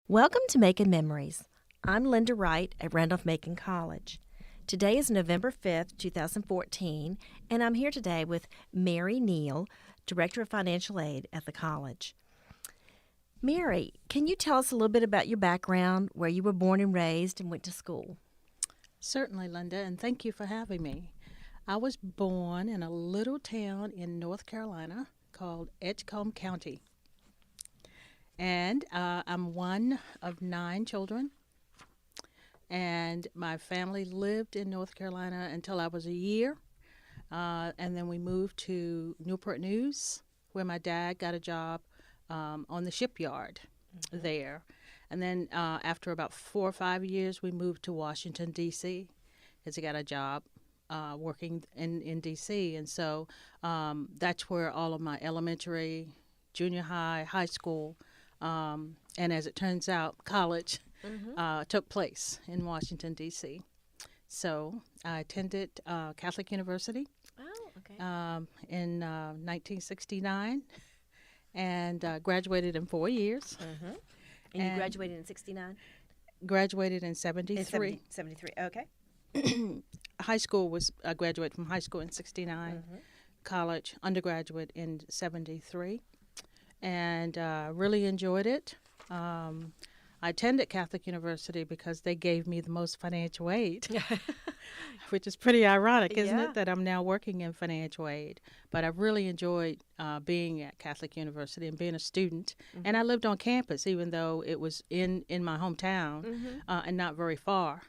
Welcome to Macon Memories. I'm Lynda Wright at Randolph-Macon College. Today is November 5th, 2014, and I'm here today with Mary Neal, Director of Financial Aid at the college. Mary, can you tell us a little bit about your background, where you were born and raised and went to school? Certainly, Linda, and thank you for having me. I was born in a little town in North Carolina called Edgecombe County. And I'm one of 9 children. And my family lived in North Carolina until I was a year. And then we moved to Newport News, where my dad got a job on the shipyard there. And then after about 4 or 5 years, we moved to Washington, D.C., because he got a job working in D.C. And so that's where all of my elementary, junior high, high school, and as it turns out, college took place in Washington, D.C. So I attended Catholic University in 1969 and graduated in 4 years. And you graduated in 69? Graduated in 73. 73, okay. High school was, I graduated from high school in 69, college, undergraduate in 73. And really enjoyed it. I attended Catholic University because they gave me the most financial aid, which is pretty ironic, isn't it, that I'm now working in financial aid. But I really enjoyed being at Catholic University and being a student. And I lived on campus, even though it was in my hometown and not very far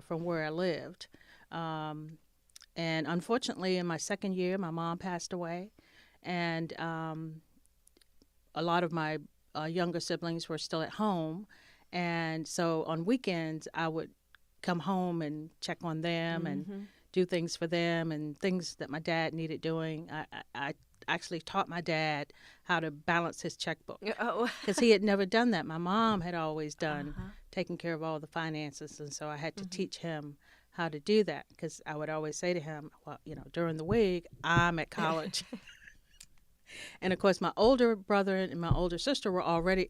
from where I lived. And unfortunately, in my second year, my mom passed away. And a lot of my younger siblings were still at home. And so on weekends, I would come home and check on them and do things for them and things that my dad needed doing. I actually taught my dad how to balance his checkbook because he had never done that. My mom had always done taking care of all the finances. And so I had to teach him how to do that because I would always say to him, well, during the week, I'm at college. And of course, my older brother and my older sister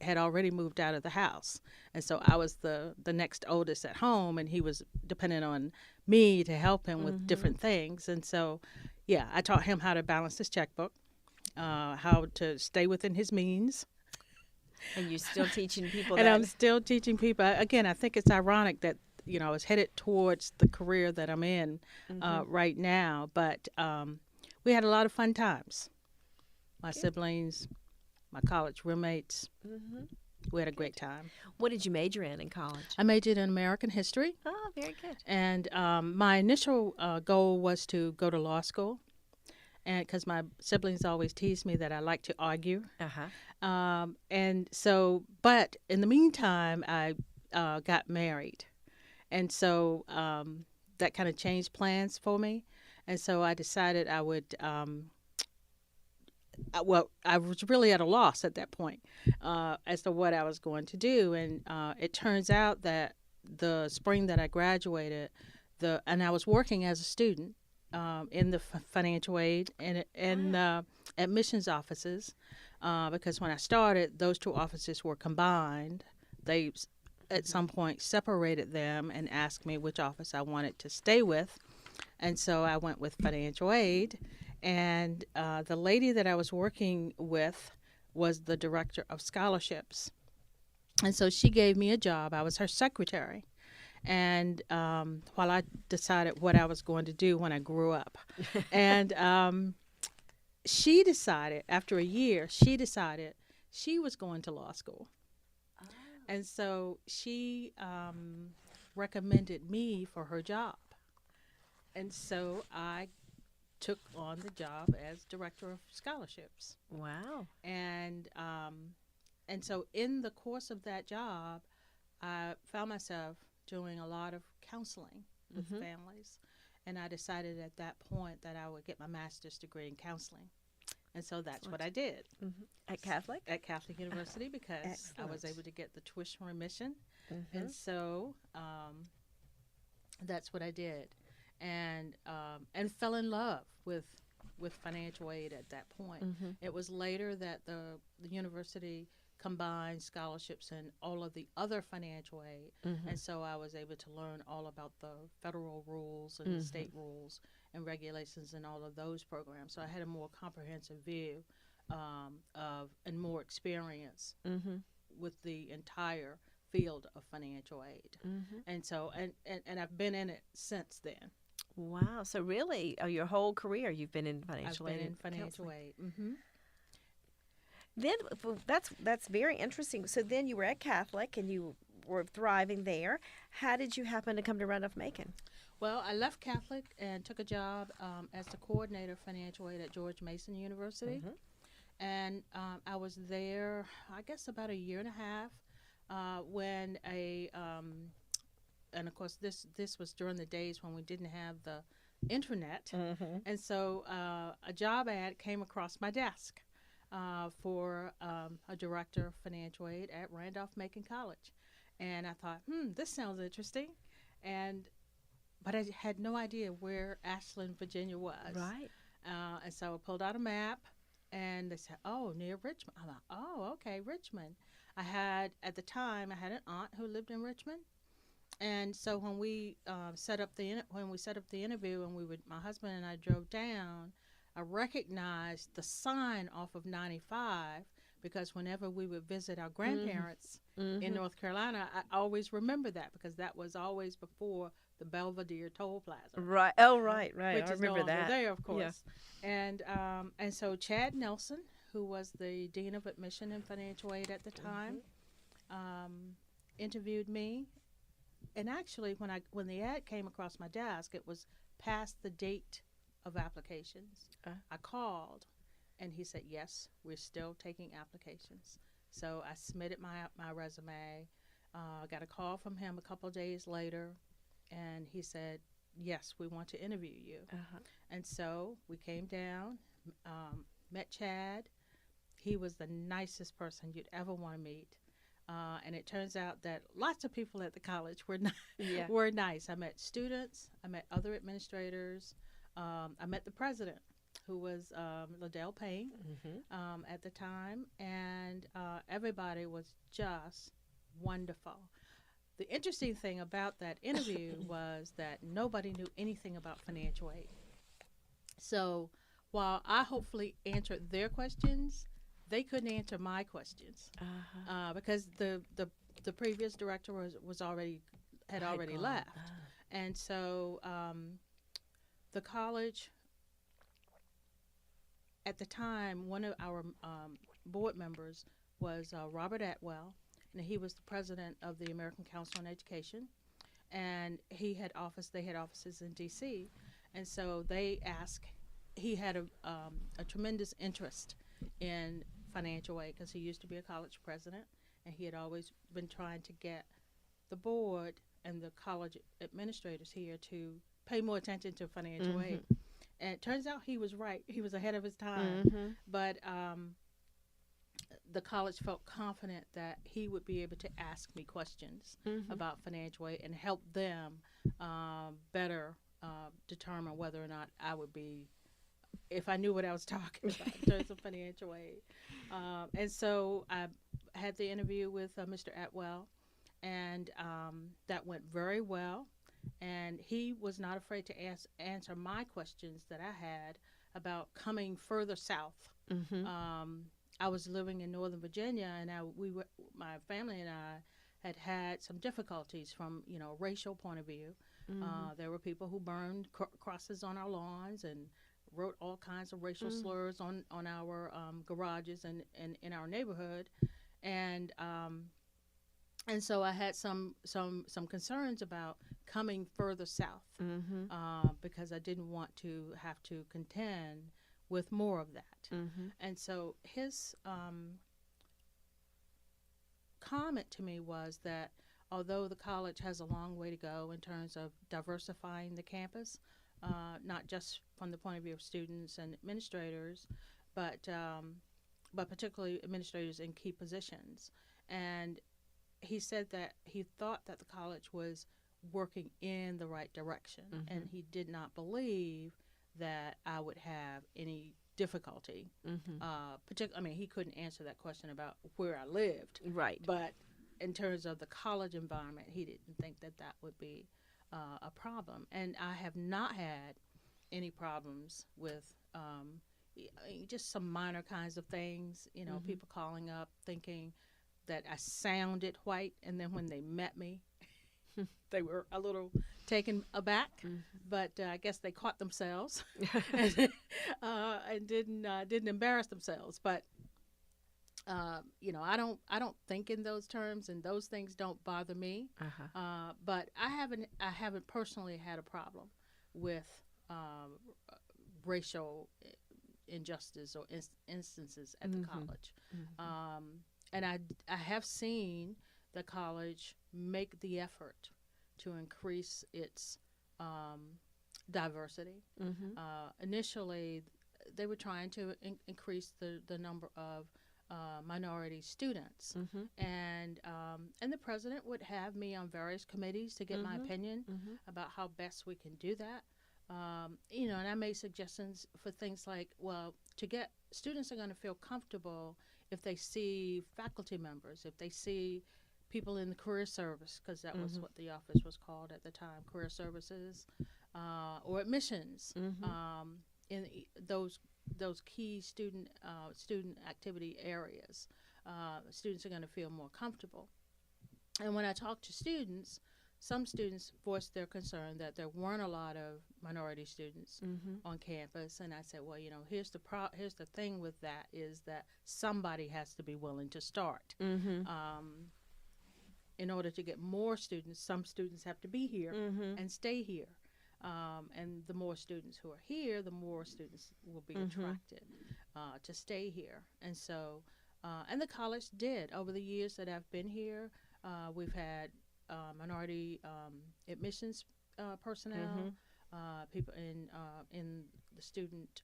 had already moved out of the house, and so I was the next oldest at home, and he was dependent on me to help him with different things. And so, I taught him how to balance his checkbook, how to stay within his means. And you're still teaching people and that? I'm still teaching people. Again, I think it's ironic that I was headed towards the career that I'm in right now, but we had a lot of fun times. My siblings, my college roommates. We had a great time. What did you major in college? I majored in American history. Oh, very good. And my initial goal was to go to law school, and because my siblings always teased me that I like to argue. And so, but in the meantime, I got married. And so that kind of changed plans for me. And so I decided I would... I was really at a loss at that point as to what I was going to do. And it turns out that the spring that I graduated, and I was working as a student in the financial aid and admissions offices because when I started, those 2 offices were combined. They, at some point, separated them and asked me which office I wanted to stay with. And so I went with financial aid. And the lady that I was working with was the director of scholarships. And so she gave me a job. I was her secretary. And while I decided what I was going to do when I grew up. And she decided, after a year, she was going to law school. And so she recommended me for her job. And so I took on the job as director of scholarships. Wow. And so in the course of that job, I found myself doing a lot of counseling with families. And I decided at that point that I would get my master's degree in counseling. And so that's what I did. At Catholic? At Catholic University because I was able to get the tuition remission. And so that's what I did. And fell in love with financial aid at that point. It was later that the university combined scholarships and all of the other financial aid. And so I was able to learn all about the federal rules and the state rules and regulations and all of those programs. So I had a more comprehensive view of and more experience with the entire field of financial aid. And so and I've been in it since then. Wow. So really, your whole career you've been in financial aid. I've been in financial aid. Then that's very interesting. So then you were at Catholic and you were thriving there. How did you happen to come to Randolph-Macon? Well, I left Catholic and took a job as the coordinator of financial aid at George Mason University. And I was there, I guess, about a year and a half when and of course this was during the days when we didn't have the internet. And so a job ad came across my desk for a director of financial aid at Randolph-Macon College. And I thought, this sounds interesting. But I had no idea where Ashland, Virginia was. Right. And so I pulled out a map, and they said, oh, near Richmond. I'm like, oh, okay, Richmond. At the time, I had an aunt who lived in Richmond. And so when we set up the interview, and my husband and I drove down, I recognized the sign off of 95 because whenever we would visit our grandparents in North Carolina, I always remember that because that was always before the Belvedere Toll Plaza. Right. Oh, right. Which I is remember no longer that. there, of course. Yeah. And so Chad Nelson, who was the Dean of Admission and Financial Aid at the time, interviewed me. And actually, when the ad came across my desk, it was past the date of applications. I called, and he said, yes, we're still taking applications. So I submitted my resume. Got a call from him a couple of days later, and he said, yes, we want to interview you. And so we came down, met Chad. He was the nicest person you'd ever want to meet. And it turns out that lots of people at the college were were nice. I met students. I met other administrators. I met the president, who was Liddell Payne at the time. And everybody was just wonderful. The interesting thing about that interview was that nobody knew anything about financial aid. So while I hopefully answered their questions, they couldn't answer my questions because the previous director had already left. And so the college, at the time, one of our board members was Robert Atwell, and he was the president of the American Council on Education, and they had offices in D.C., and so he had a tremendous interest in financial aid because he used to be a college president, and he had always been trying to get the board and the college administrators here to pay more attention to financial aid. And it turns out he was right. He was ahead of his time. But the college felt confident that he would be able to ask me questions about financial aid and help them better determine whether or not I would be, if I knew what I was talking about in terms of financial aid. And so I had the interview with Mr. Atwell, and that went very well. And he was not afraid to answer my questions that I had about coming further south. I was living in Northern Virginia, and my family and I had some difficulties from a racial point of view. There were people who burned crosses on our lawns and wrote all kinds of racial slurs on our garages and in our neighborhood, and so I had some concerns about coming further south because I didn't want to have to contend with more of that. And so his comment to me was that although the college has a long way to go in terms of diversifying the campus, not just from the point of view of students and administrators, but particularly administrators in key positions. And he said that he thought that the college was working in the right direction, and he did not believe that I would have any difficulty. I mean, he couldn't answer that question about where I lived. Right. But in terms of the college environment, he didn't think that that would be a problem. And I have not had any problems with just some minor kinds of things. You know, people calling up thinking that I sounded white, and then when they met me, they were a little taken aback. But I guess they caught themselves and didn't embarrass themselves. But you know, I don't think in those terms, and those things don't bother me. But I haven't personally had a problem with racial injustice or instances at the college. And I have seen the college make the effort to increase its diversity. Initially, they were trying to increase the number of minority students, and the president would have me on various committees to get my opinion about how best we can do that. You know, and I made suggestions for things like, well, to get students are going to feel comfortable if they see faculty members, if they see people in the career service, because that was what the office was called at the time, career services, or admissions, in those key student activity areas. Students are going to feel more comfortable. And when I talk to students, some students voiced their concern that there weren't a lot of minority students on campus, and I said, well, you know, here's the thing with that is that somebody has to be willing to start. In order to get more students, some students have to be here and stay here. And the more students who are here, the more students will be attracted to stay here. And so, and the college did. Over the years that I've been here, we've had minority admissions personnel, people in the student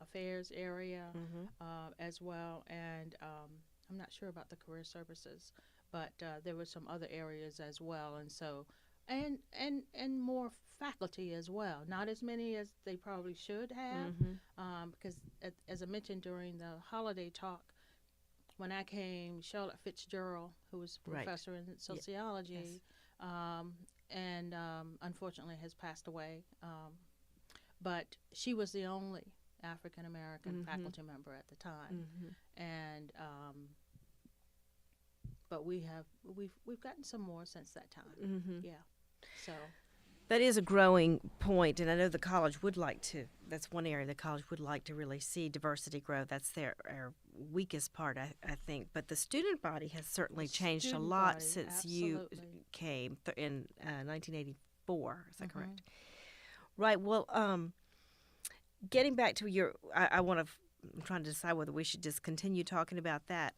affairs area as well. And I'm not sure about the career services, but there were some other areas as well. And so, and more faculty as well. Not as many as they probably should have, because as I mentioned during the holiday talk, when I came, Charlotte Fitzgerald, who was a professor in sociology, and unfortunately has passed away, but she was the only African American faculty member at the time, and but we've gotten some more since that time. Yeah, so. That is a growing point, and I know the college would like to. That's one area the college would like to really see diversity grow. That's our weakest part, I think. But the student body has certainly changed a lot since you came in 1984. Is that correct? Right. Well, getting back to your, I'm trying to decide whether we should just continue talking about that,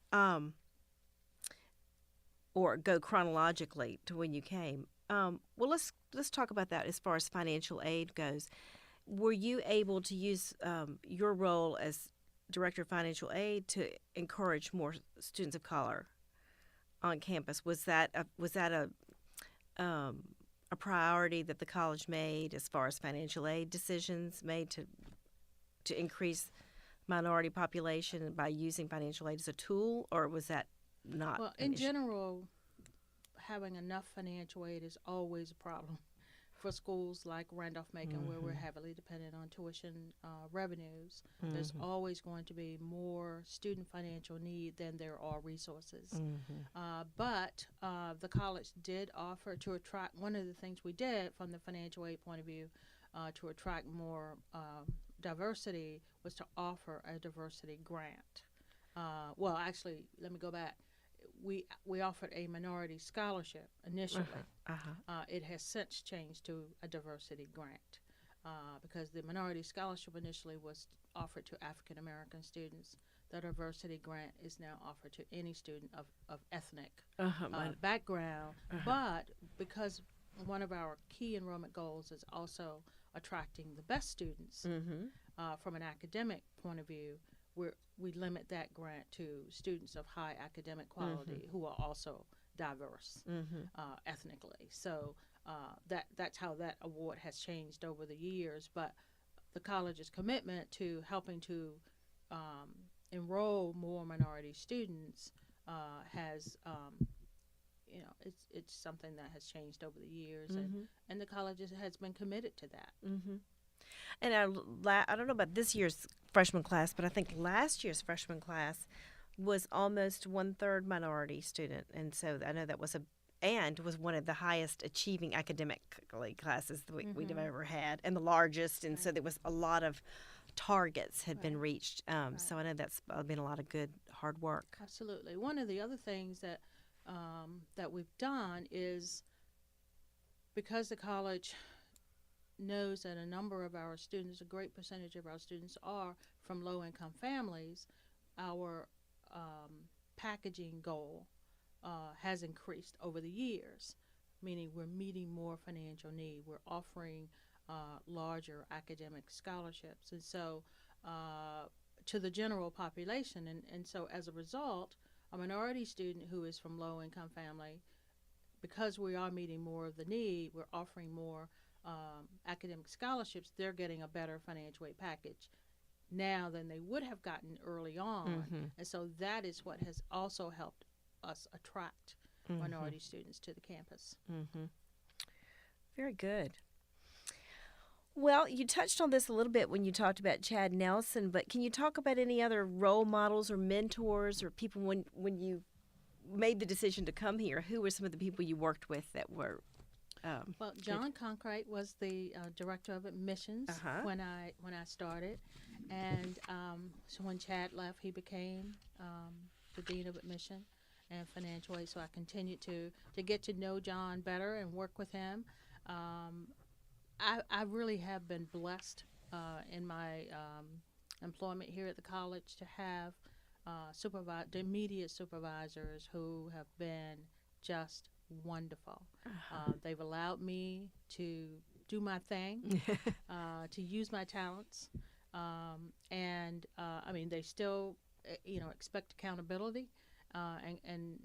or go chronologically to when you came. Well, let's talk about that as far as financial aid goes. Were you able to use your role as director of financial aid to encourage more students of color on campus? Was that a priority that the college made as far as financial aid decisions made to increase minority population by using financial aid as a tool, or was that not? Well, in general, having enough financial aid is always a problem for schools like Randolph-Macon, where we're heavily dependent on tuition revenues. There's always going to be more student financial need than there are resources. But the college did offer to attract, one of the things we did from the financial aid point of view to attract more diversity was to offer a diversity grant. Well, actually, let me go back. We offered a minority scholarship initially. It has since changed to a diversity grant because the minority scholarship initially was offered to African American students. The diversity grant is now offered to any student of ethnic background. But because one of our key enrollment goals is also attracting the best students from an academic point of view, we limit that grant to students of high academic quality who are also diverse ethnically. So that's how that award has changed over the years. But the college's commitment to helping to enroll more minority students has it's something that has changed over the years, and the college has been committed to that. And I don't know about this year's freshman class, but I think last year's freshman class was almost 1/3 minority student, and so I know that was was one of the highest achieving academically classes that we'd have ever had, and the largest, and so there was a lot of targets had been reached. So I know that's been a lot of good hard work. Absolutely. One of the other things that we've done is, because the college knows that a number of our students, a great percentage of our students, are from low-income families, our packaging goal has increased over the years, meaning we're meeting more financial need. We're offering larger academic scholarships, and so to the general population. And so as a result, a minority student who is from low-income family, because we are meeting more of the need, we're offering more academic scholarships, they're getting a better financial aid package now than they would have gotten early on. And so that is what has also helped us attract minority students to the campus. Very good. Well, you touched on this a little bit when you talked about Chad Nelson, but can you talk about any other role models or mentors or people when you made the decision to come here? Who were some of the people you worked with that were well, John Conkright was the director of admissions when I started, and so when Chad left, he became the dean of admission and financial aid. So I continued to get to know John better and work with him. I really have been blessed in my employment here at the college to have the immediate supervisors who have been just wonderful. They've allowed me to do my thing, to use my talents, and I mean, they still, expect accountability, and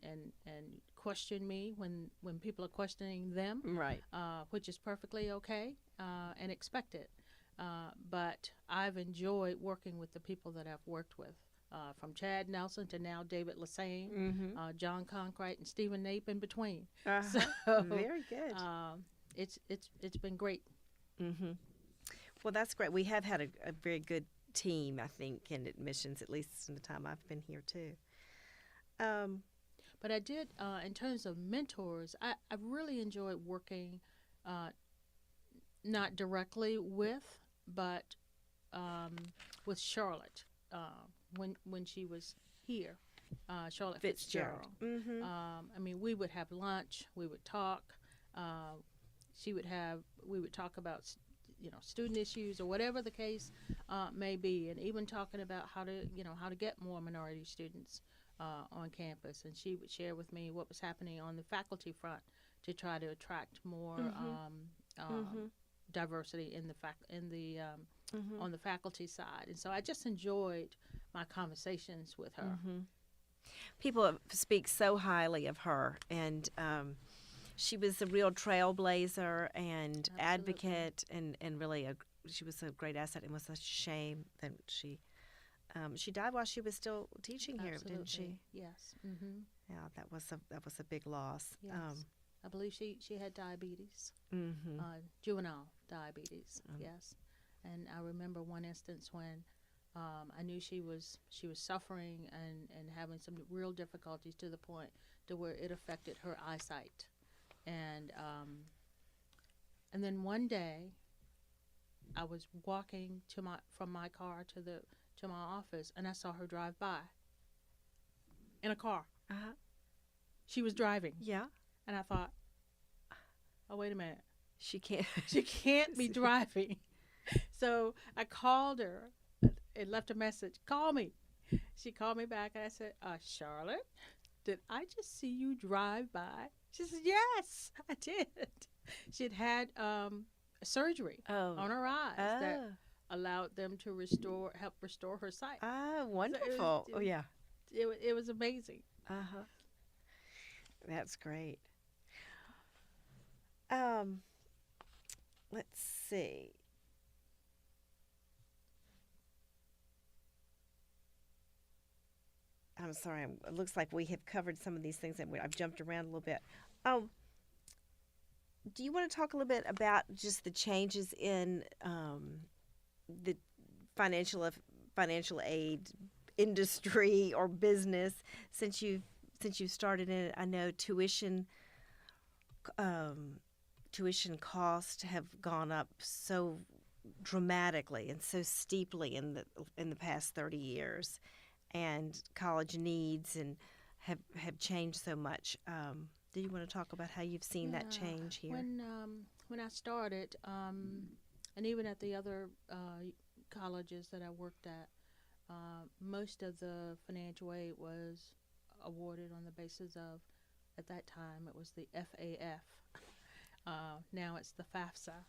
question me when people are questioning them, right? Which is perfectly okay and expected. But I've enjoyed working with the people that I've worked with. From Chad Nelson to now David Lassane, John Conkright, and Stephen Nape in between. So very good. It's been great. Well, that's great. We have had a very good team, I think, in admissions, at least in the time I've been here too. But I did, in terms of mentors, I really enjoyed working, not directly with, but with Charlotte. When she was here, Charlotte Fitzgerald. I mean, we would have lunch, we would talk. We would talk about, student issues or whatever the case may be, and even talking about how to get more minority students on campus. And she would share with me what was happening on the faculty front to try to attract more diversity on the faculty side. And so I just enjoyed my conversations with her. People speak so highly of her, and she was a real trailblazer and advocate, and really she was a great asset. And was such a shame that she died while she was still teaching here, didn't she? Yes. Yeah, that was a big loss. Yes. I believe she had diabetes, juvenile diabetes. Yes. And I remember one instance when I knew she was suffering and having some real difficulties to the point to where it affected her eyesight. And then one day, I was walking from my car to my office, and I saw her drive by in a car. She was driving. Yeah. And I thought, oh, wait a minute. She can't be driving. So I called her and left a message. Call me. She called me back, and I said, Charlotte, did I just see you drive by? She said, yes, I did. She'd had surgery on her eyes that allowed them to help restore her sight. Wonderful. So it was amazing. That's great. Let's see. sorry. It looks like we have covered some of these things, and I've jumped around a little bit. Um, do you want to talk a little bit about just the changes in the financial aid industry or business since you've started in it? I know tuition costs have gone up so dramatically and so steeply in the past 30 years, and college needs and have changed so much. Do you want to talk about how you've seen that change here? When I started, and even at the other colleges that I worked at, most of the financial aid was awarded on the basis of, at that time, it was the FAF. Now it's the FAFSA,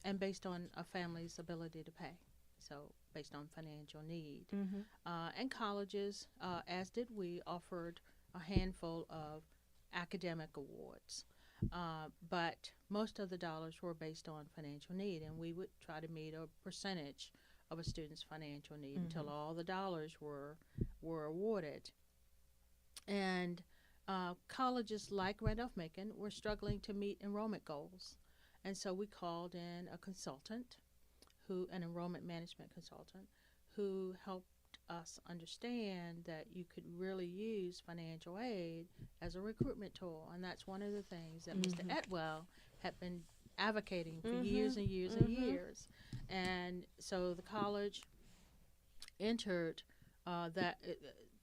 and based on a family's ability to pay. So based on financial need. And colleges, as did we, offered a handful of academic awards. But most of the dollars were based on financial need, and we would try to meet a percentage of a student's financial need until all the dollars were awarded. And colleges like Randolph-Macon were struggling to meet enrollment goals. And so we called in a consultant, an enrollment management consultant, who helped us understand that you could really use financial aid as a recruitment tool. And that's one of the things that Mr. Etwell had been advocating for years and years and years. And so the college entered that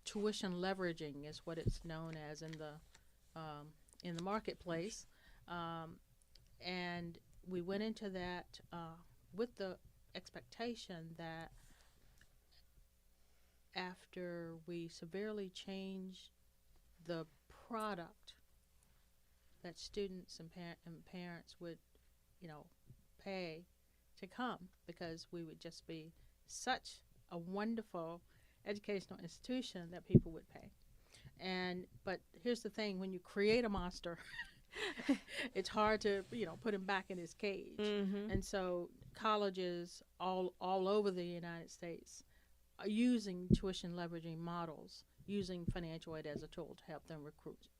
tuition leveraging is what it's known as in the marketplace. And we went into that with the expectation that after we severely changed the product, that students and parents would, pay to come, because we would just be such a wonderful educational institution that people would pay. But here's the thing: when you create a monster, it's hard to put him back in his cage. And so colleges all over the United States are using tuition leveraging models, using financial aid as a tool to help them recruit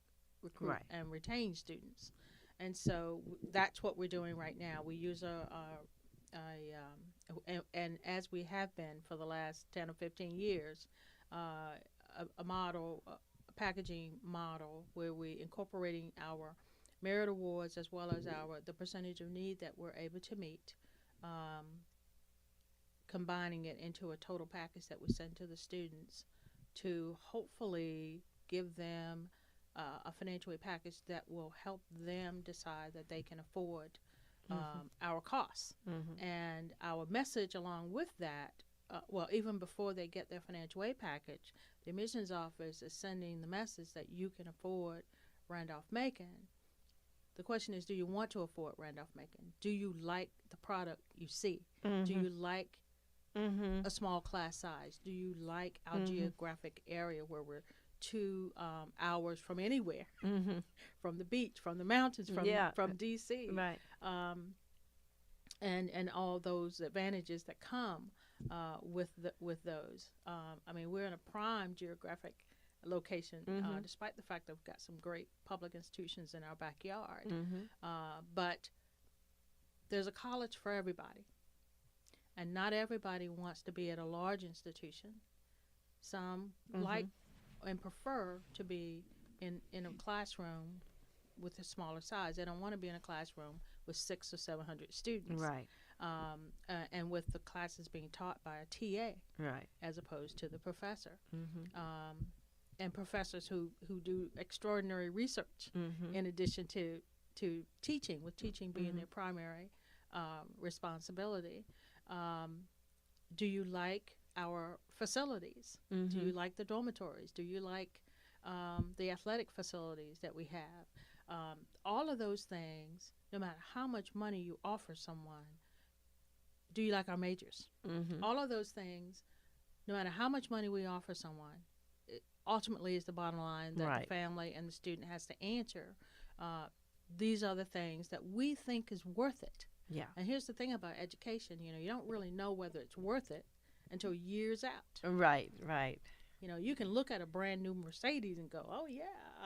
Right. and retain students. And so that's what we're doing right now. We use and as we have been for the last 10 or 15 years, a model, a packaging model, where we incorporating our merit awards as well as the percentage of need that we're able to meet, combining it into a total package that we send to the students to hopefully give them a financial aid package that will help them decide that they can afford our costs. And our message along with that, even before they get their financial aid package, the admissions office is sending the message that you can afford Randolph-Macon. The question is, do you want to afford Randolph-Macon? Do you like the product you see? Do you like a small class size? Do you like our geographic area where we're 2 hours from anywhere, from the beach, from the mountains, from D.C., Right. And all those advantages that come with those. I mean, we're in a prime geographic location, despite the fact that we've got some great public institutions in our backyard. But there's a college for everybody, and not everybody wants to be at a large institution. Some like and prefer to be in a classroom with a smaller size. They don't want to be in a classroom with 600 or 700 students. Right. And with the classes being taught by a TA, Right. as opposed to the professor. And professors who do extraordinary research in addition to teaching, with teaching being their primary responsibility. Do you like our facilities? Do you like the dormitories? Do you like the athletic facilities that we have? All of those things, no matter how much money you offer someone, do you like our majors? All of those things, no matter how much money we offer someone, it ultimately is the bottom line that the family and the student has to answer. These are the things that we think is worth it. Yeah. And here's the thing about education, you don't really know whether it's worth it until years out. Right. Right. You can look at a brand new Mercedes and go, oh, yeah,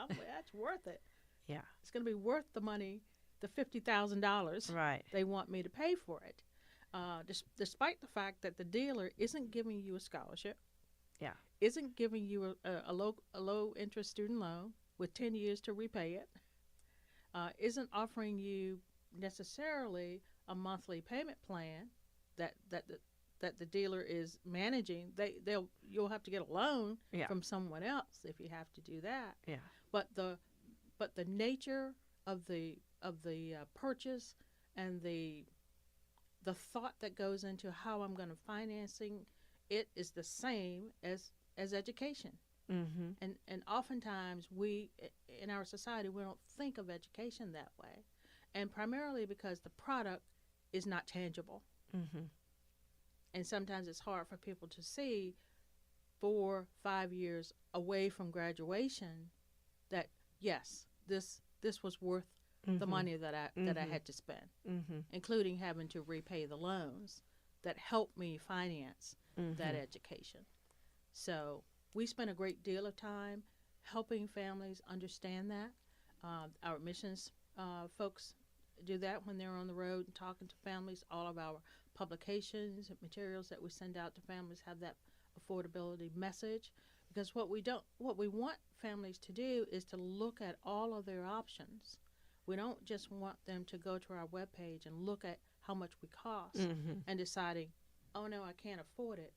that's worth it. Yeah. It's going to be worth the money, the $50,000 Right. they want me to pay for it. Despite the fact that the dealer isn't giving you a scholarship, Yeah. isn't giving you a low interest student loan with 10 years to repay it, isn't offering you necessarily a monthly payment plan that the dealer is managing. You'll have to get a loan Yeah. from someone else if you have to do that. Yeah. But the nature of the purchase and the thought that goes into how I'm going to financing it is the same as education. Mm-hmm. And oftentimes we in our society we don't think of education that way, and primarily because the product is not tangible. Mm-hmm. And sometimes it's hard for people to see 4-5 years away from graduation that yes, this was worth the money that I had to spend, including having to repay the loans that helped me finance that education. So we spend a great deal of time helping families understand that. Our admissions folks do that when they're on the road and talking to families. All of our publications and materials that we send out to families have that affordability message, because what we want families to do is to look at all of their options. We don't just want them to go to our webpage and look at how much we cost and deciding, oh no, I can't afford it.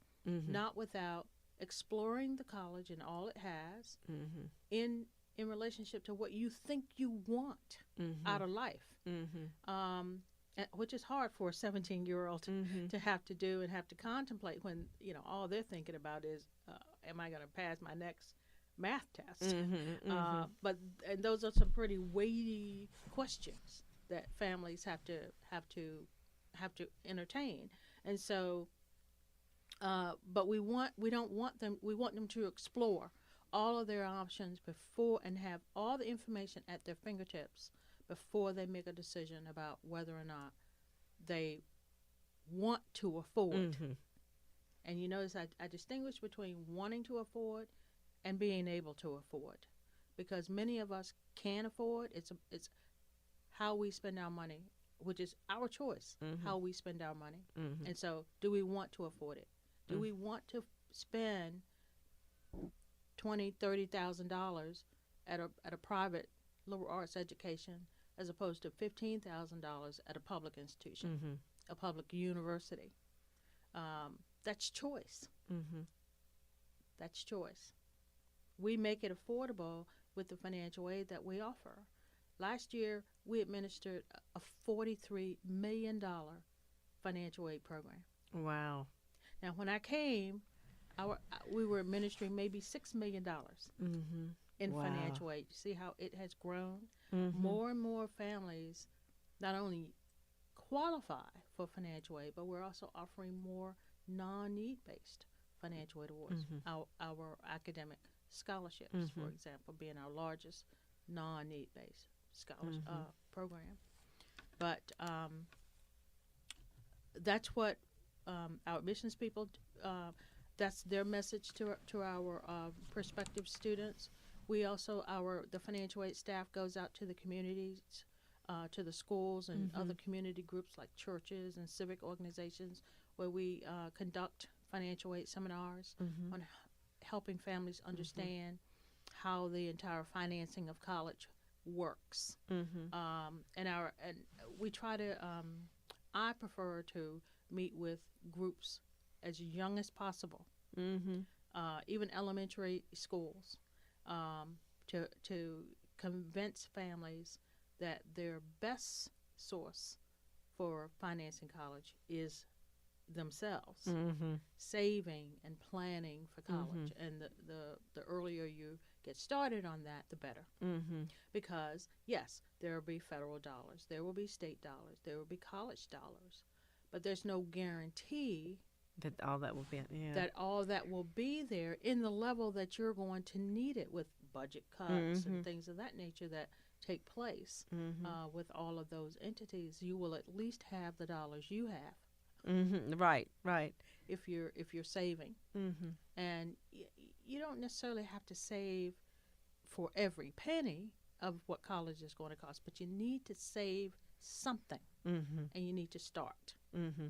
Not without exploring the college and all it has in relationship to what you think you want out of life, which is hard for a 17-year-old to have to do and have to contemplate when all they're thinking about is, am I going to pass my next math test? But those are some pretty weighty questions that families have to entertain, and so. But we want them to explore all of their options before and have all the information at their fingertips before they make a decision about whether or not they want to afford. And you notice I distinguish between wanting to afford and being able to afford, because many of us can afford. It's how we spend our money, which is our choice, how we spend our money. And so, do we want to afford it? Do we want to spend $20,000-$30,000 at a private liberal arts education as opposed to $15,000 at a public institution, a public university? That's choice. That's choice. We make it affordable with the financial aid that we offer. Last year, we administered a $43 million financial aid program. Wow. Now, when I came, we were administering maybe $6 million in financial aid. You see how it has grown? More and more families not only qualify for financial aid, but we're also offering more non-need-based financial aid awards. Our academic scholarships, for example, being our largest non-need-based scholarship program. But that's what our admissions people, that's their message to our prospective students. We also, the financial aid staff goes out to the communities, to the schools and other community groups like churches and civic organizations, where we conduct financial aid seminars on helping families understand how the entire financing of college works. And we try to, I prefer to meet with groups as young as possible, even elementary schools, to convince families that their best source for financing college is themselves, saving and planning for college. And the earlier you get started on that, the better. Because, yes, there will be federal dollars, there will be state dollars, there will be college dollars, but there's no guarantee that all that will be there in the level that you're going to need it, with budget cuts and things of that nature that take place with all of those entities. You will at least have the dollars you have. Right. If you're saving, and you don't necessarily have to save for every penny of what college is going to cost, but you need to save something, Mm-hmm. and you need to start. Mm-hmm.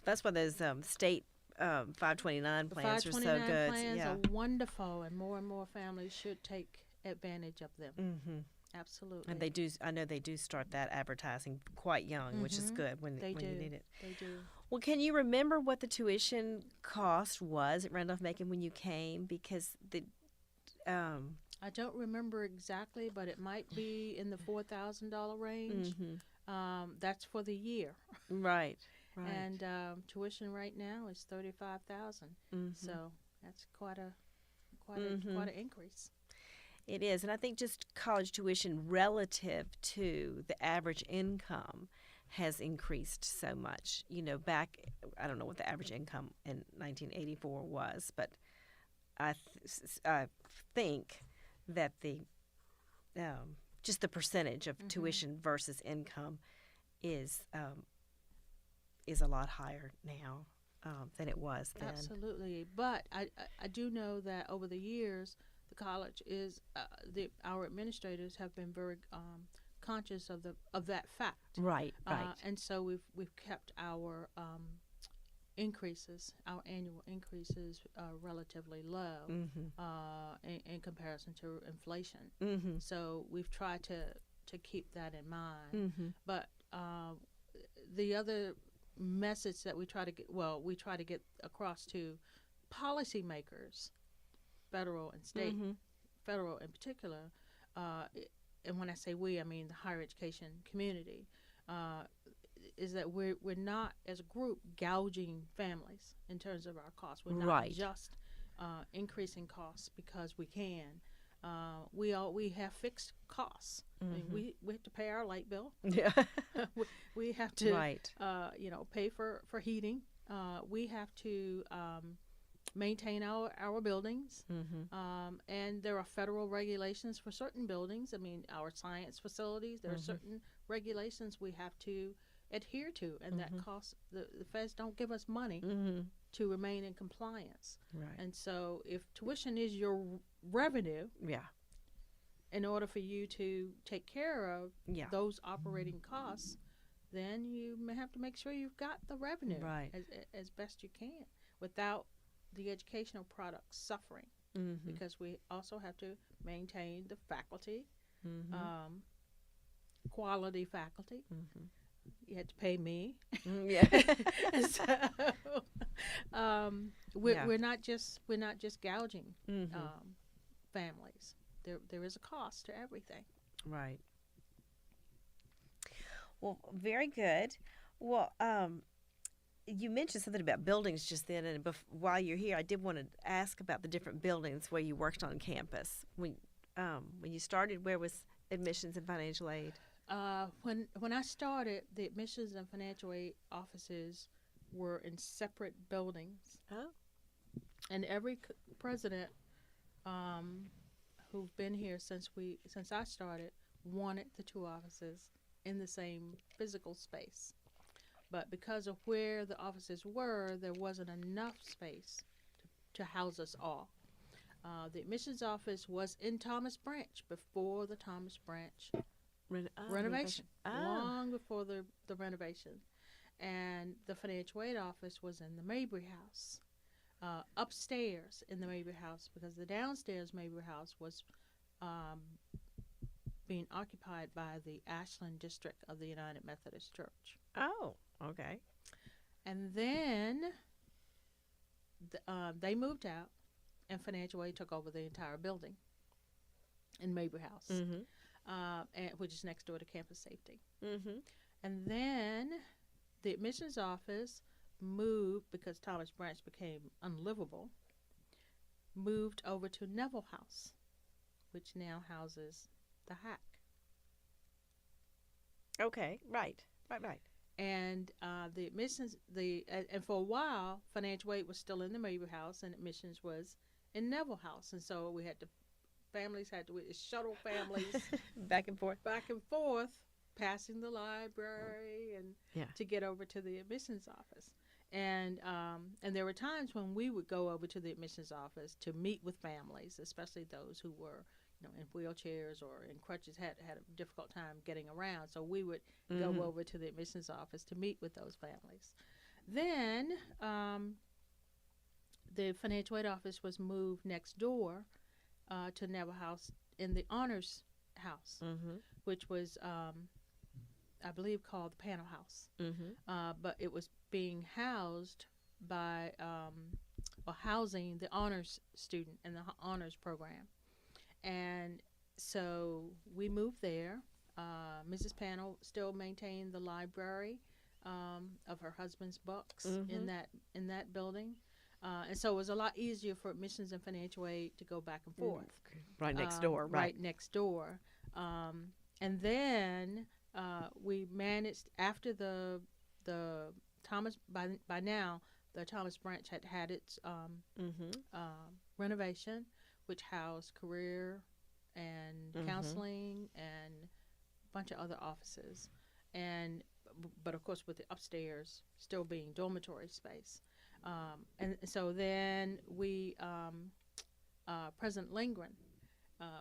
That's why those state 529 The plans are so 529 good. plans Yeah. are wonderful, and more families should take advantage of them. Mm-hmm. Absolutely. And they do. I know they do start that advertising quite young, which is good when They you do. need it. They do. Well, can you remember what the tuition cost was at Randolph-Macon when you came? Because the I don't remember exactly, but it might be in the $4,000 range. mm-hmm. That's for the year. Right. Right. And tuition right now is $35,000. Mm-hmm. So that's quite Mm-hmm. an increase. It is, and I think just college tuition relative to the average income has increased so much. You know, back, I don't know what the average income in 1984 was, but I think that the just the percentage of tuition versus income is a lot higher now than it was then. Absolutely. But I do know that over the years, the college is our administrators have been very conscious of that fact. Right. Right. And so we've kept our increases, our annual increases, relatively low in comparison to inflation. Mm-hmm. So we've tried to keep that in mind. Mm-hmm. But the other message that we try to get across to policymakers, federal and state, federal in particular, and when I say we, I mean the higher education community, is that we're not, as a group, gouging families in terms of our costs. We're not just increasing costs because we can. We have fixed costs. I mean, we have to pay our light bill. Yeah. we have to Right. Pay for heating. We have to maintain our buildings. And there are federal regulations for certain buildings. I mean, our science facilities, there are certain regulations we have to adhere to, and that costs, the feds don't give us money to remain in compliance. Right. And so if tuition is your revenue, in order for you to take care of those operating costs, then you may have to make sure you've got the revenue as best you can without the educational products suffering, because we also have to maintain the faculty, quality faculty. You had to pay me. So we're not just gouging families. There is a cost to everything. Right. Well, very good. Well, you mentioned something about buildings just then, and while you're here, I did want to ask about the different buildings where you worked on campus. When you started, where was admissions and financial aid? When I started, the admissions and financial aid offices were in separate buildings. Oh. And every president who's been here since I started wanted the two offices in the same physical space. But because of where the offices were, there wasn't enough space to house us all. The admissions office was in Thomas Branch before the Thomas Branch renovation, long before the renovation. And the financial aid office was in the Mabry House, upstairs in the Mabry House, because the downstairs Mabry House was being occupied by the Ashland District of the United Methodist Church. Oh, okay. And then they moved out, and financial aid took over the entire building in Mabry House, which is next door to Campus Safety. And then the admissions office moved, because Thomas Branch became unlivable, moved over to Neville House, which now houses the Hack. Okay, right. And the admissions, and for a while, financial aid was still in the Mabry House, and admissions was in Neville House. And so families had to shuttle families back and forth, passing the library and to get over to the admissions office. And there were times when we would go over to the admissions office to meet with families, especially those who were, in wheelchairs or in crutches, had a difficult time getting around. So we would go over to the admissions office to meet with those families. Then the financial aid office was moved next door to Neville House in the honors house, which was, I believe, called the Panel House. But it was being housed by, or housing the honors student in the honors program. And so we moved there. Mrs. Panel still maintained the library of her husband's books in that building. And so it was a lot easier for admissions and financial aid to go back and forth. Right next door, right next door. And then we managed, after the Thomas, by now the Thomas branch had its renovation, which housed career and counseling and a bunch of other offices, but of course with the upstairs still being dormitory space. And so then President Lindgren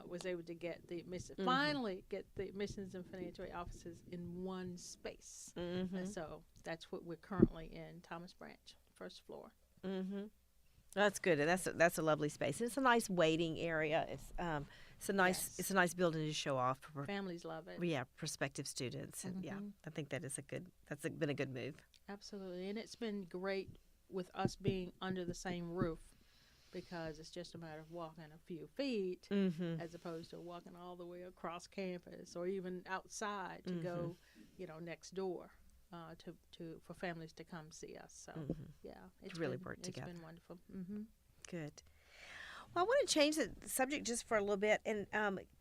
was able to get the finally get the admissions and financial aid offices in one space. And so that's what we're currently in, Thomas Branch, first floor. That's good, and that's a lovely space. It's a nice waiting area. It's a nice building to show off for families. Love it. Yeah, prospective students, and I think that's been a good move. Absolutely, and it's been great with us being under the same roof, because it's just a matter of walking a few feet as opposed to walking all the way across campus or even outside to go, next door. For families to come see us. So it's really worked together. It's been wonderful. Good. Well, I want to change the subject just for a little bit and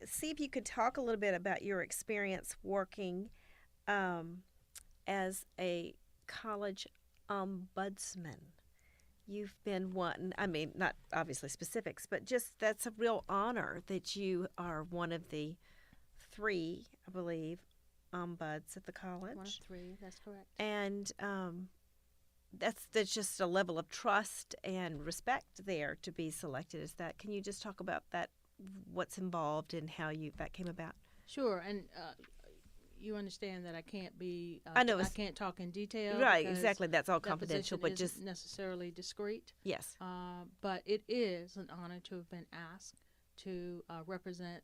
see if you could talk a little bit about your experience working as a college ombudsman. You've been not obviously specifics, but just that's a real honor that you are one of the 3, I believe, ombuds at the college. 1 of 3, that's correct. And that's just a level of trust and respect there to be selected as that. Can you just talk about that, what's involved and how that came about? Sure, and you understand that I can't be. I know I can't talk in detail. Right, exactly. That's all confidential, but isn't just necessarily discreet. Yes. But it is an honor to have been asked to represent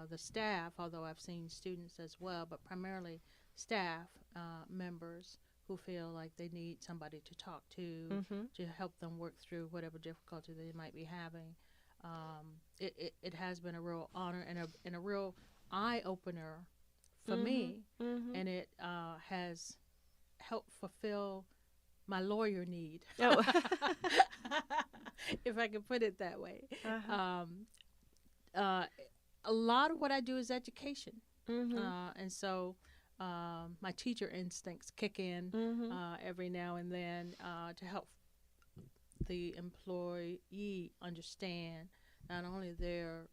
the staff, although I've seen students as well, but primarily staff members who feel like they need somebody to talk to help them work through whatever difficulty they might be having. It has been a real honor and a real eye-opener for me, and it has helped fulfill my lawyer need, if I can put it that way. A lot of what I do is education, and so my teacher instincts kick in every now and then to help the employee understand not only their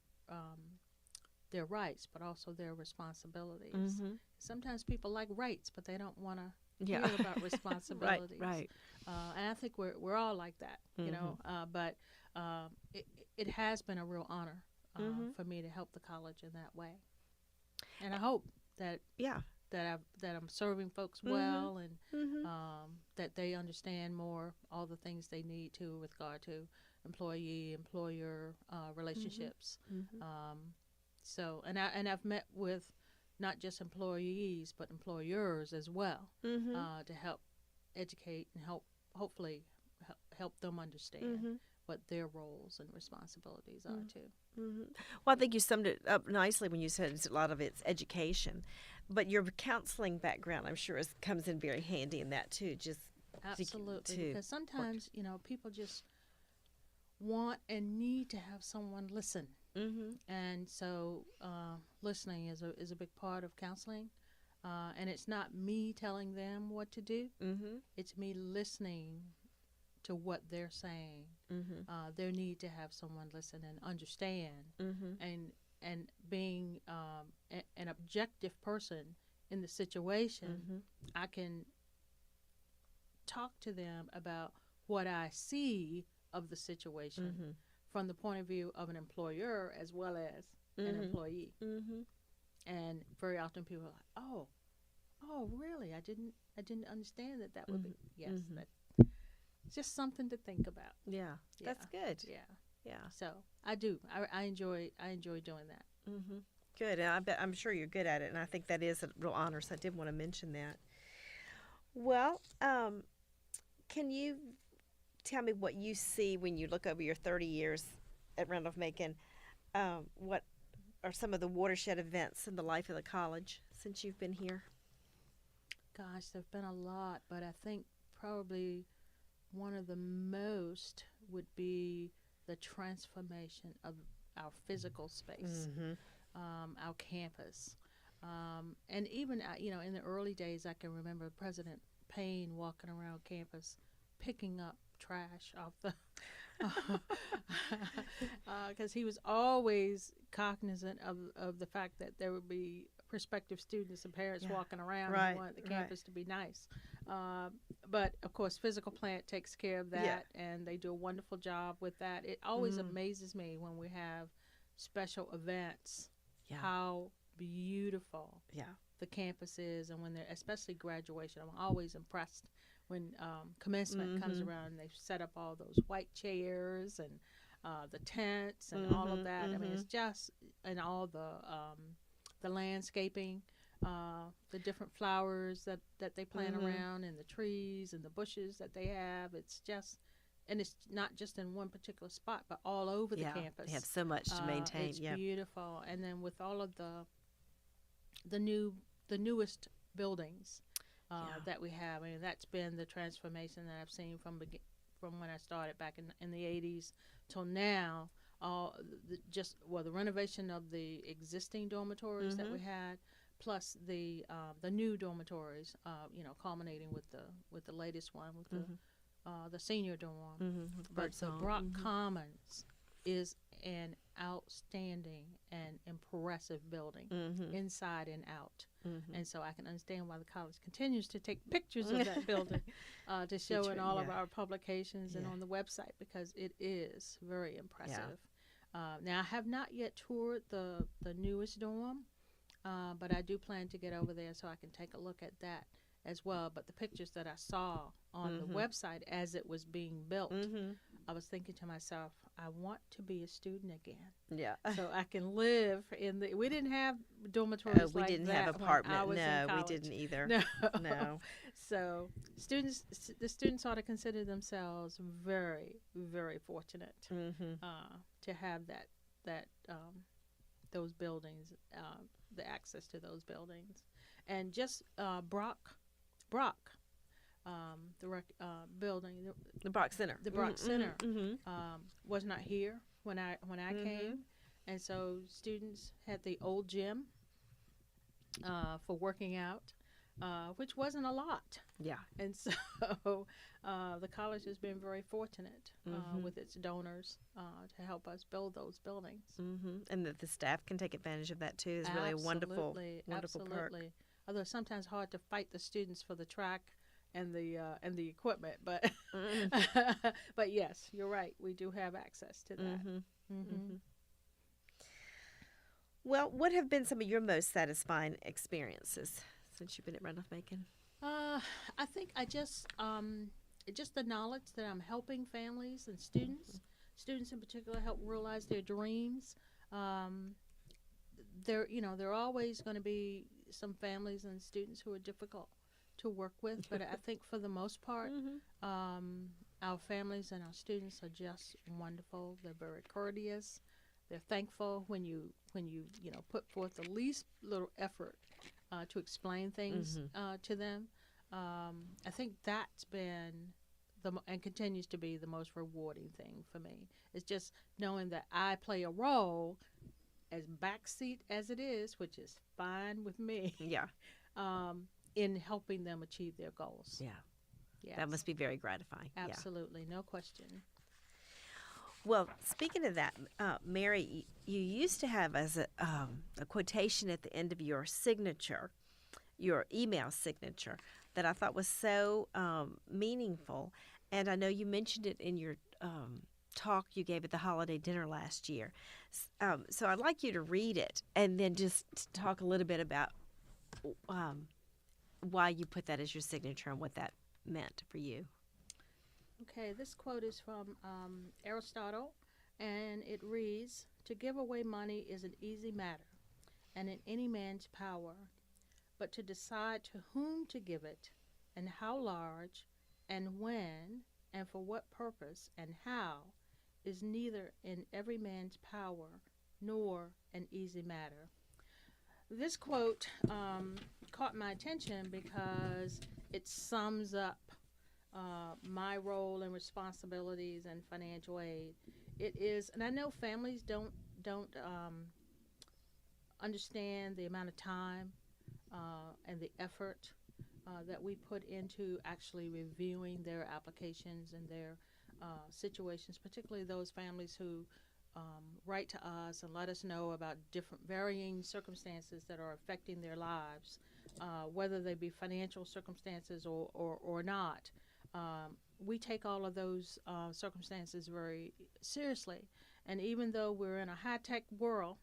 rights but also their responsibilities. Sometimes people like rights, but they don't want to hear about responsibilities. Right. And I think we're all like that, but it has been a real honor for me to help the college in that way, and I hope that I'm serving folks well, and that they understand more all the things they need to with regard to employee-employer relationships. So I've met with not just employees but employers as well, to help educate and hopefully help them understand what their roles and responsibilities are too. Well, I think you summed it up nicely when you said a lot of it's education, but your counseling background, I'm sure, comes in very handy in that too. Just absolutely, because sometimes people just want and need to have someone listen, and so listening is a big part of counseling, and it's not me telling them what to do; it's me listening to what they're saying, their need to have someone listen and understand, and being an objective person in the situation, I can talk to them about what I see of the situation from the point of view of an employer as well as an employee. And very often people are like, oh, really? I didn't understand that would be. Yes, that's just something to think about. Yeah, that's good. Yeah. So I do. I enjoy doing that. Good, and I'm sure you're good at it, and I think that is a real honor. So I did want to mention that. Well, can you tell me what you see when you look over your 30 years at Randolph-Macon? What are some of the watershed events in the life of the college since you've been here? Gosh, there've been a lot, but I think probably one of the most would be the transformation of our physical space, our campus. And even, in the early days, I can remember President Payne walking around campus picking up trash off the because he was always cognizant of the fact that there would be prospective students and parents walking around and wanted the campus to be nice. But of course, physical plant takes care of that, and they do a wonderful job with that. It always amazes me when we have special events, how beautiful the campus is, and when they're, especially graduation, I'm always impressed when commencement comes around and they've set up all those white chairs and the tents and all of that. I mean, it's just, and all the landscaping, the different flowers that they plant around, and the trees and the bushes that they have. It's just, and it's not just in one particular spot, but all over the campus. They have so much to maintain. It's beautiful. And then with all of the newest buildings that we have, I mean, that's been the transformation that I've seen from when I started back in the 80s till now. The renovation of the existing dormitories that we had, plus the new dormitories, culminating with the latest one with the senior dorm. But the Brock Commons is an outstanding and impressive building, inside and out. And so I can understand why the college continues to take pictures of that building to show in all of our publications and on the website, because it is very impressive. Now, I have not yet toured the newest dorm, but I do plan to get over there so I can take a look at that as well. But the pictures that I saw on the website as it was being built, I was thinking to myself, I want to be a student again. Yeah. So I can live in the. We didn't have dormitories we like didn't that have apartment. when I was in We college. didn't either. No. So the students ought to consider themselves very, very fortunate to have those buildings, the access to those buildings, and just Brock. The building, the Brock Center. The Brock Center was not here when I came, and so students had the old gym for working out, which wasn't a lot. Yeah, and so the college has been very fortunate with its donors to help us build those buildings, and that the staff can take advantage of that too is really a wonderful perk. Although it's sometimes hard to fight the students for the track and the equipment, but but yes, you're right. We do have access to that. Well, what have been some of your most satisfying experiences since you've been at Randolph-Macon? I think I just the knowledge that I'm helping families and students in particular, help realize their dreams. There are always going to be some families and students who are difficult to work with, but I think for the most part, our families and our students are just wonderful. They're very courteous. They're thankful when you put forth the least little effort to explain things to them. I think that's been and continues to be the most rewarding thing for me. It's just knowing that I play a role, as backseat as it is, which is fine with me. Yeah. In helping them achieve their goals. Yeah. Yes. That must be very gratifying. Absolutely, no question. Well, speaking of that, Mary, you used to have as a quotation at the end of your signature, your email signature that I thought was so meaningful. And I know you mentioned it in your talk you gave at the holiday dinner last year. So I'd like you to read it and then just talk a little bit about um, why you put that as your signature and what that meant for you. Okay, this quote is from Aristotle, and it reads, "To give away money is an easy matter, and in any man's power, but to decide to whom to give it, and how large, and when, and for what purpose, and how, is neither in every man's power, nor an easy matter." This quote caught my attention because it sums up my role and responsibilities and financial aid. It is, and I know families don't understand the amount of time and the effort that we put into actually reviewing their applications and their situations, particularly those families who write to us and let us know about different varying circumstances that are affecting their lives, whether they be financial circumstances or not. We take all of those circumstances very seriously. And even though we're in a high-tech world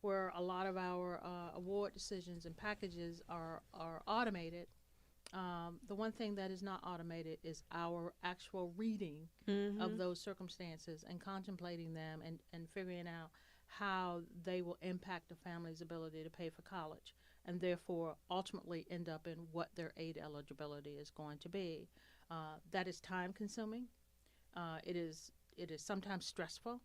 where a lot of our award decisions and packages are automated, the one thing that is not automated is our actual reading of those circumstances and contemplating them and figuring out how they will impact a family's ability to pay for college and therefore ultimately end up in what their aid eligibility is going to be. That is time consuming. It is sometimes stressful.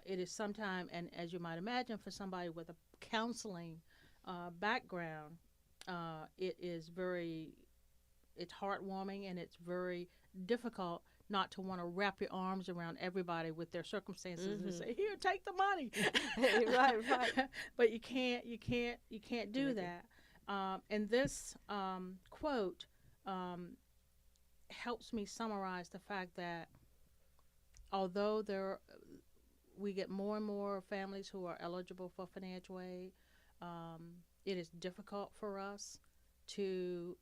It is sometimes, and as you might imagine, for somebody with a counseling background, it's heartwarming and it's very difficult not to want to wrap your arms around everybody with their circumstances and say, "Here, take the money." Right. But you can't do that. And this quote helps me summarize the fact that although we get more and more families who are eligible for financial aid, it is difficult for us to,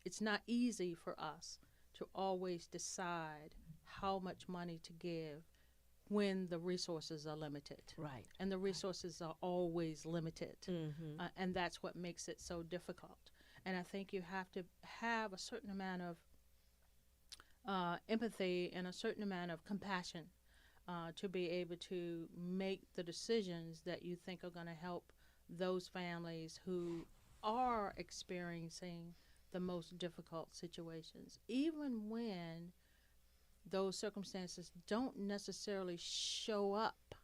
it's not easy for us to always decide how much money to give when the resources are limited. Right. And the resources are always limited. And that's what makes it so difficult. And I think you have to have a certain amount of empathy and a certain amount of compassion to be able to make the decisions that you think are going to help those families who are experiencing the most difficult situations, even when those circumstances don't necessarily show up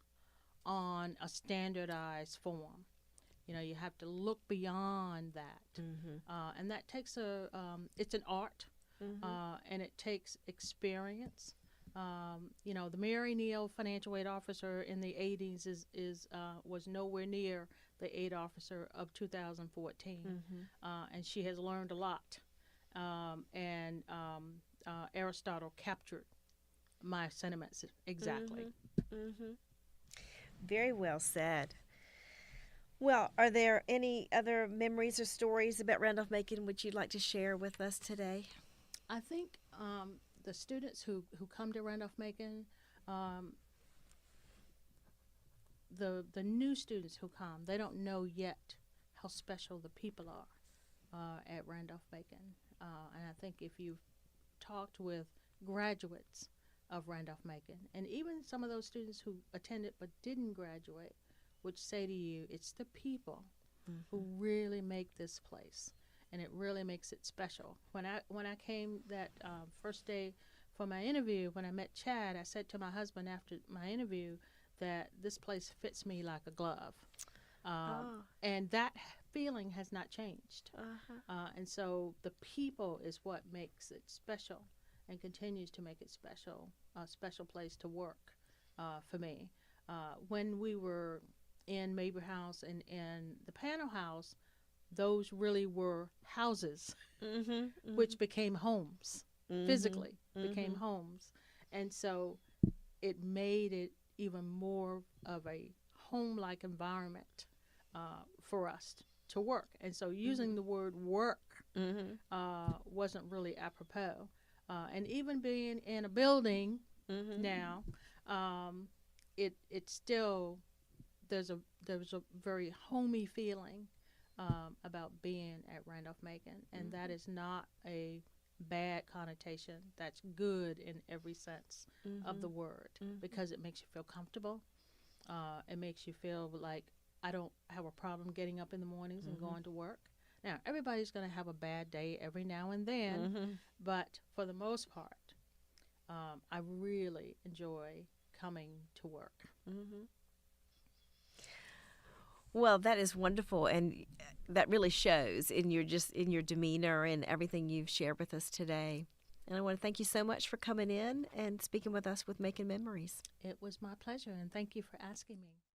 on a standardized form. You know, you have to look beyond that. And that takes it's an art, and it takes experience. You know, the Mary Neal financial aid officer in the 80s was nowhere near the aid officer of 2014, and she has learned a lot. And Aristotle captured my sentiments exactly. Very well said. Well, are there any other memories or stories about Randolph-Macon which you'd like to share with us today? I think the students who come to Randolph-Macon, the new students who come, they don't know yet how special the people are at Randolph-Macon. And I think if you've talked with graduates of Randolph-Macon, and even some of those students who attended but didn't graduate, would say to you, it's the people who really make this place, and it really makes it special. When I came that first day for my interview, when I met Chad, I said to my husband after my interview that this place fits me like a glove. And that feeling has not changed. And so the people is what makes it special and continues to make it special, a special place to work for me. When we were in Mabry House and in the Panel House, those really were houses, which became homes, physically became homes. And so it made it even more of a home-like environment for us to work. And so using the word work wasn't really apropos. And even being in a building now, it still there's a very homey feeling about being at Randolph-Macon, and that is not a bad connotation. That's good in every sense of the word, because it makes you feel comfortable. It makes you feel like I don't have a problem getting up in the mornings and going to work. Now, everybody's going to have a bad day every now and then, but for the most part, I really enjoy coming to work. Well, that is wonderful, and that really shows in your demeanor and everything you've shared with us today. And I want to thank you so much for coming in and speaking with us with Making Memories. It was my pleasure, and thank you for asking me.